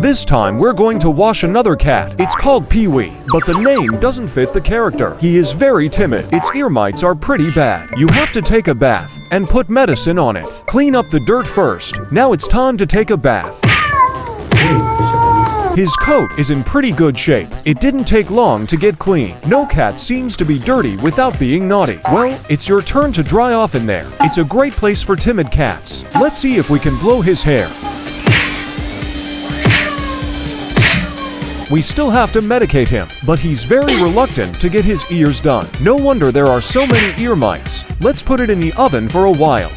This time we're going to wash another cat. It's called Pee-wee, but the name doesn't fit the character. He is very timid. Its ear mites are pretty bad. You have to take a bath and put medicine on it. Clean up the dirt first. Now it's time to take a bath. His coat is in pretty good shape. It didn't take long to get clean. No cat seems to be dirty without being naughty. Well, it's your turn to dry off in there. It's a great place for timid cats. Let's see if we can blow his hair. We still have to medicate him, but he's very reluctant to get his ears done. No wonder there are so many ear mites. Let's put it in the oven for a while.